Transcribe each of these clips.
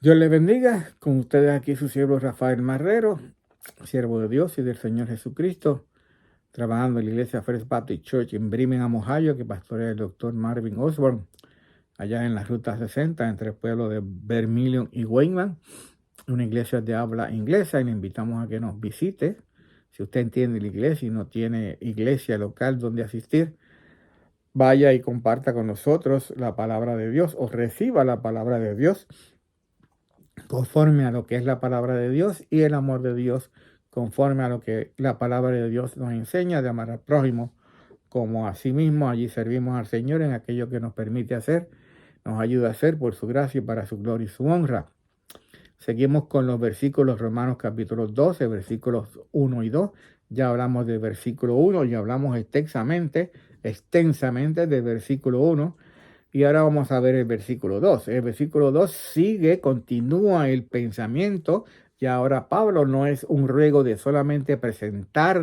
Dios le bendiga. Con ustedes aquí su siervo Rafael Marrero, siervo de Dios y del Señor Jesucristo, trabajando en la iglesia First Baptist Church en Birmingham, Ohio, que pastorea el doctor Marvin Osborne, allá en la Ruta 60, entre el pueblo de Vermilion y Wayman, una iglesia de habla inglesa, y le invitamos a que nos visite. Si usted entiende la iglesia y no tiene iglesia local donde asistir, vaya y comparta con nosotros la palabra de Dios o reciba la palabra de Dios conforme a lo que es la palabra de Dios y el amor de Dios conforme a lo que la palabra de Dios nos enseña de amar al prójimo como a sí mismo. Allí servimos al Señor en aquello que nos permite hacer, nos ayuda a hacer por su gracia y para su gloria y su honra. Seguimos con los versículos Romanos capítulo 12, versículos 1 y 2. Ya hablamos del versículo 1 y hablamos extensamente del versículo 1. Y ahora vamos a ver el versículo 2. El versículo 2 continúa el pensamiento. Y ahora Pablo no es un ruego de solamente presentar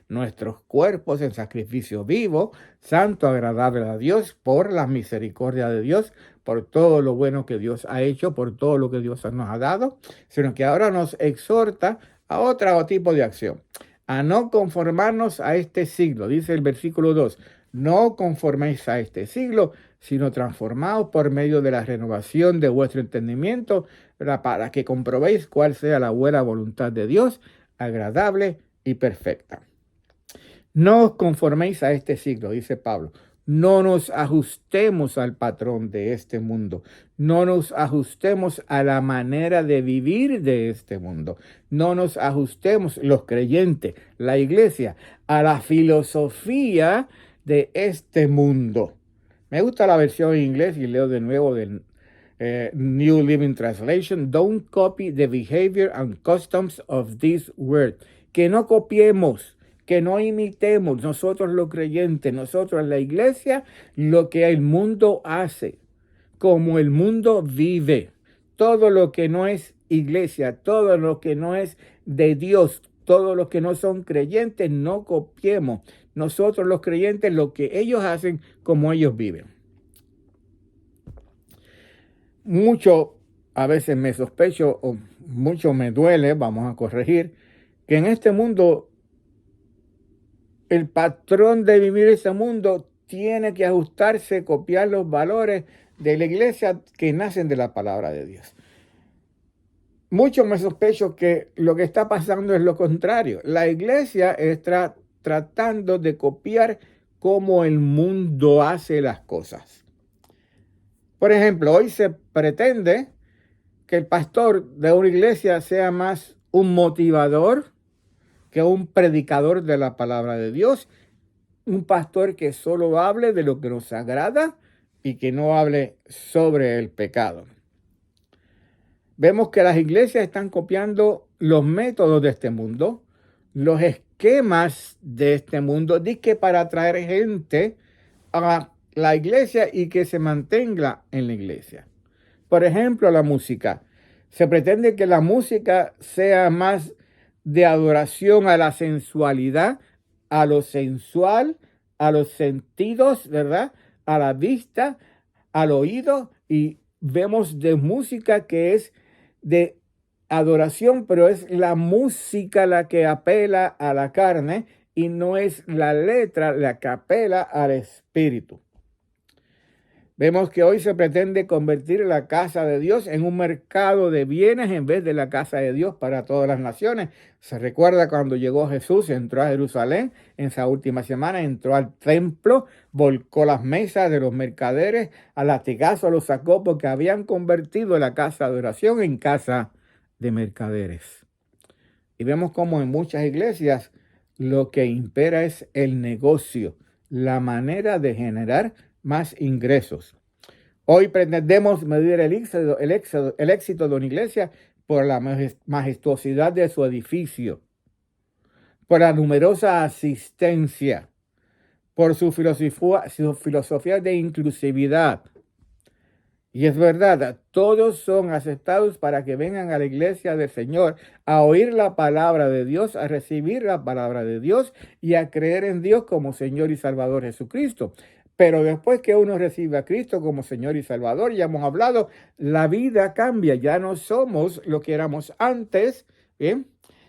nuestros cuerpos en sacrificio vivo, santo, agradable a Dios, por la misericordia de Dios, por todo lo bueno que Dios ha hecho, por todo lo que Dios nos ha dado, sino que ahora nos exhorta a otro tipo de acción, a no conformarnos a este siglo. Dice el versículo 2, no conforméis a este siglo, sino transformaos por medio de la renovación de vuestro entendimiento, para que comprobéis cuál sea la buena voluntad de Dios, agradable y perfecta. No os conforméis a este siglo, dice Pablo. No nos ajustemos al patrón de este mundo. No nos ajustemos a la manera de vivir de este mundo. No nos ajustemos, los creyentes, la iglesia, a la filosofía de este mundo. Me gusta la versión en inglés y leo de nuevo del New Living Translation. Don't copy the behavior and customs of this world. Que no copiemos, que no imitemos nosotros los creyentes, nosotros la iglesia, lo que el mundo hace, como el mundo vive. Todo lo que no es iglesia, todo lo que no es de Dios, todo lo que no son creyentes, no copiemos. Nosotros los creyentes, lo que ellos hacen, como ellos viven. Mucho, a veces me sospecho, o mucho me duele, vamos a corregir, que en este mundo, el patrón de vivir ese mundo tiene que ajustarse, copiar los valores de la iglesia que nacen de la palabra de Dios. Mucho me sospecho que lo que está pasando es lo contrario. La iglesia está tratando de copiar cómo el mundo hace las cosas. Por ejemplo, hoy se pretende que el pastor de una iglesia sea más un motivador que un predicador de la palabra de Dios, un pastor que solo hable de lo que nos agrada y que no hable sobre el pecado. Vemos que las iglesias están copiando los métodos de este mundo, los esquemas de este mundo, que para atraer gente a la iglesia y que se mantenga en la iglesia. Por ejemplo, la música. Se pretende que la música sea más de adoración a la sensualidad, a lo sensual, a los sentidos, ¿verdad? A la vista, al oído, y vemos de música que es de adoración, pero es la música la que apela a la carne y no es la letra la que apela al espíritu. Vemos que hoy se pretende convertir la casa de Dios en un mercado de bienes en vez de la casa de Dios para todas las naciones. Se recuerda cuando llegó Jesús, entró a Jerusalén en esa última semana, entró al templo, volcó las mesas de los mercaderes, a latigazo los sacó porque habían convertido la casa de oración en casa de mercaderes. Y vemos como en muchas iglesias lo que impera es el negocio, la manera de generar más ingresos. Hoy pretendemos medir el éxito de una iglesia por la majestuosidad de su edificio, por la numerosa asistencia, por su filosofía de inclusividad. Y es verdad, todos son aceptados para que vengan a la iglesia del Señor a oír la palabra de Dios, a recibir la palabra de Dios y a creer en Dios como Señor y Salvador Jesucristo. Pero después que uno recibe a Cristo como Señor y Salvador, ya hemos hablado, la vida cambia. Ya no somos lo que éramos antes. ¿Bien?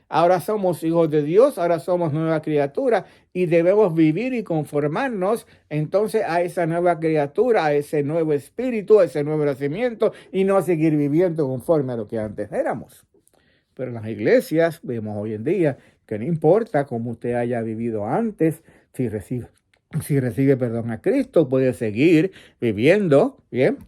Ahora somos hijos de Dios, ahora somos nueva criatura y debemos vivir y conformarnos entonces a esa nueva criatura, a ese nuevo espíritu, a ese nuevo nacimiento y no seguir viviendo conforme a lo que antes éramos. Pero en las iglesias vemos hoy en día que no importa cómo usted haya vivido antes, si recibe a Cristo, puede seguir viviendo, ¿bien?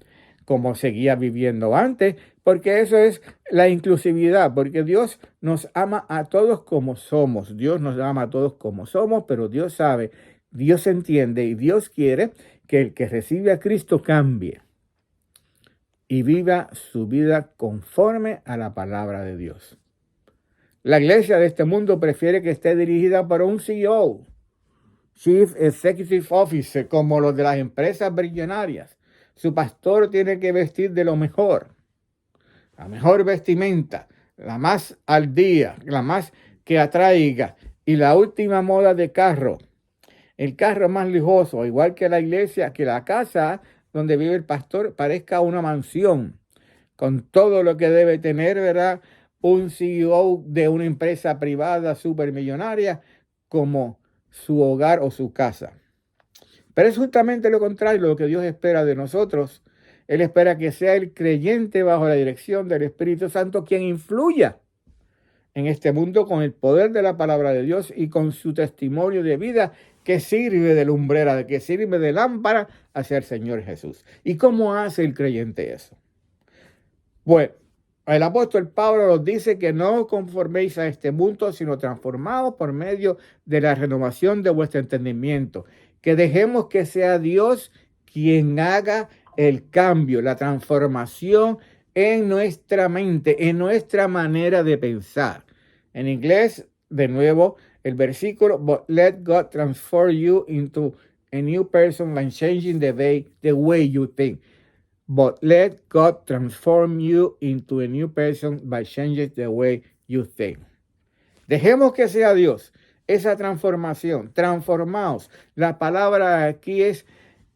Como seguía viviendo antes, porque eso es la inclusividad, porque Dios nos ama a todos como somos. Dios nos ama a todos como somos, pero Dios sabe, Dios entiende y Dios quiere que el que recibe a Cristo cambie y viva su vida conforme a la palabra de Dios. La iglesia de este mundo prefiere que esté dirigida por un CEO, Chief Executive Officer, como los de las empresas billonarias. Su pastor tiene que vestir de lo mejor, la mejor vestimenta, la más al día, la más que atraiga y la última moda de carro. El carro más lujoso, igual que la iglesia, que la casa donde vive el pastor parezca una mansión, con todo lo que debe tener, ¿verdad? Un CEO de una empresa privada supermillonaria como su hogar o su casa. Pero es justamente lo contrario lo que Dios espera de nosotros. Él espera que sea el creyente bajo la dirección del Espíritu Santo quien influya en este mundo con el poder de la palabra de Dios y con su testimonio de vida que sirve de lumbrera, que sirve de lámpara hacia el Señor Jesús. ¿Y cómo hace el creyente eso? Bueno, el apóstol Pablo nos dice que no conforméis a este mundo, sino transformados por medio de la renovación de vuestro entendimiento. Que dejemos que sea Dios quien haga el cambio, la transformación en nuestra mente, en nuestra manera de pensar. En inglés, de nuevo, el versículo, but let God transform you into a new person by changing the way you think. But let God transform you into a new person by changing the way you think. Dejemos que sea Dios esa transformación. Transformaos. La palabra aquí es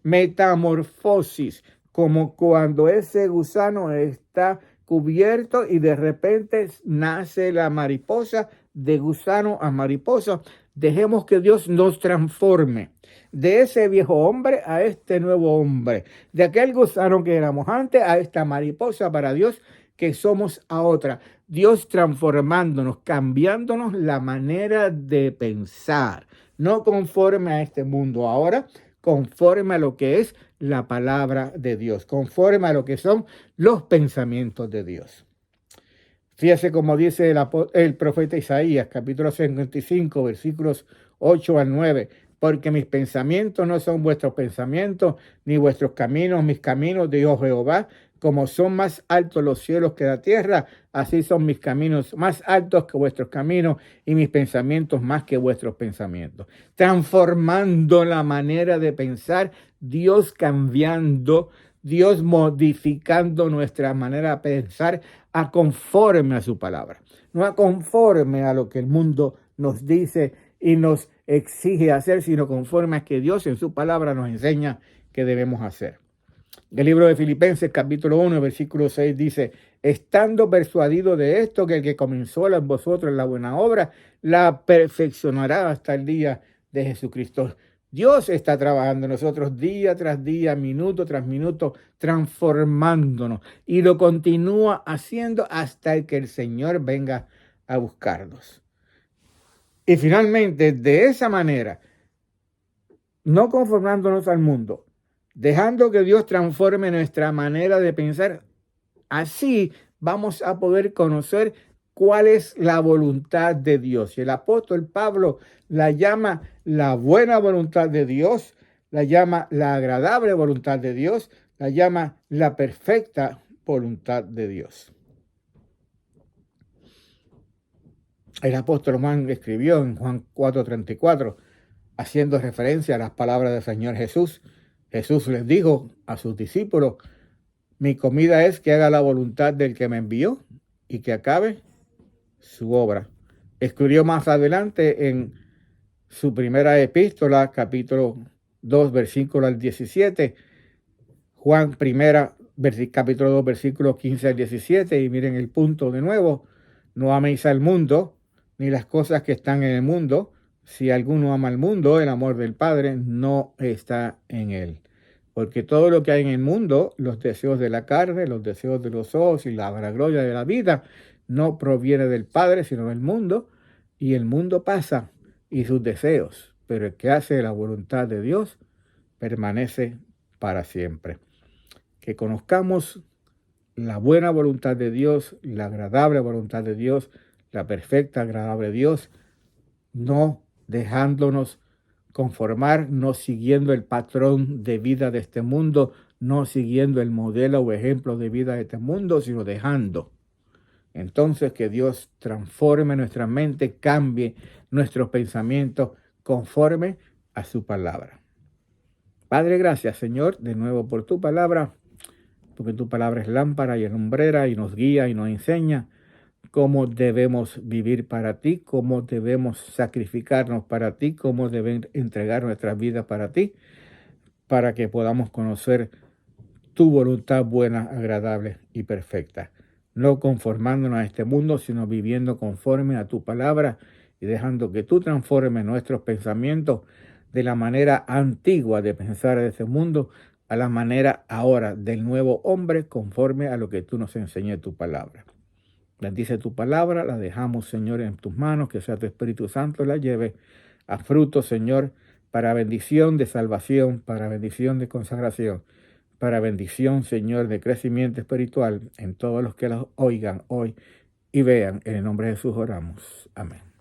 metamorfosis, como cuando ese gusano está cubierto y de repente nace la mariposa, de gusano a mariposa. Dejemos que Dios nos transforme de ese viejo hombre a este nuevo hombre, de aquel gusano que éramos antes a esta mariposa para Dios que somos a otra. Dios transformándonos, cambiándonos la manera de pensar, no conforme a este mundo ahora, conforme a lo que es la palabra de Dios, conforme a lo que son los pensamientos de Dios. Fíjese como dice el profeta Isaías, capítulo 55, versículos 8 al 9. Porque mis pensamientos no son vuestros pensamientos, ni vuestros caminos, mis caminos, dijo Jehová. Como son más altos los cielos que la tierra, así son mis caminos más altos que vuestros caminos y mis pensamientos más que vuestros pensamientos. Transformando la manera de pensar, Dios cambiando, Dios modificando nuestra manera de pensar a conforme a su palabra, no a conforme a lo que el mundo nos dice y nos exige hacer, sino conforme a que Dios en su palabra nos enseña que debemos hacer. El libro de Filipenses capítulo 1, versículo 6 dice, estando persuadido de esto, que el que comenzó en vosotros la buena obra, la perfeccionará hasta el día de Jesucristo. Dios está trabajando en nosotros día tras día, minuto tras minuto, transformándonos y lo continúa haciendo hasta que el Señor venga a buscarnos. Y finalmente, de esa manera, no conformándonos al mundo, dejando que Dios transforme nuestra manera de pensar, así vamos a poder conocer cuál es la voluntad de Dios. Y el apóstol Pablo la llama la buena voluntad de Dios, la llama la agradable voluntad de Dios, la llama la perfecta voluntad de Dios. El apóstol Juan escribió en Juan 4:34, haciendo referencia a las palabras del Señor Jesús. Jesús les dijo a sus discípulos, mi comida es que haga la voluntad del que me envió y que acabe su obra. Escribió más adelante en su primera epístola, capítulo 2, versículo al 17. Juan primera, capítulo 2, versículos 15 al 17. Y miren el punto de nuevo. No améis al mundo, ni las cosas que están en el mundo. Si alguno ama al mundo, el amor del Padre no está en él. Porque todo lo que hay en el mundo, los deseos de la carne, los deseos de los ojos y la vanagloria de la vida, no proviene del Padre, sino del mundo. Y el mundo pasa y sus deseos. Pero el que hace la voluntad de Dios permanece para siempre. Que conozcamos la buena voluntad de Dios, la agradable voluntad de Dios, la perfecta, agradable de Dios, no dejándonos conformar, no siguiendo el patrón de vida de este mundo, no siguiendo el modelo o ejemplo de vida de este mundo, sino dejando. Entonces que Dios transforme nuestra mente, cambie nuestros pensamientos conforme a su palabra. Padre, gracias, Señor, de nuevo por tu palabra, porque tu palabra es lámpara y lumbrera y nos guía y nos enseña cómo debemos vivir para ti, cómo debemos sacrificarnos para ti, cómo debemos entregar nuestras vidas para ti, para que podamos conocer tu voluntad buena, agradable y perfecta. No conformándonos a este mundo, sino viviendo conforme a tu palabra y dejando que tú transformes nuestros pensamientos de la manera antigua de pensar de este mundo a la manera ahora del nuevo hombre conforme a lo que tú nos enseñas en tu palabra. Bendice tu palabra, la dejamos, Señor, en tus manos, que sea tu Espíritu Santo la lleve a fruto, Señor, para bendición de salvación, para bendición de consagración, para bendición, Señor, de crecimiento espiritual en todos los que los oigan hoy y vean. En el nombre de Jesús oramos. Amén.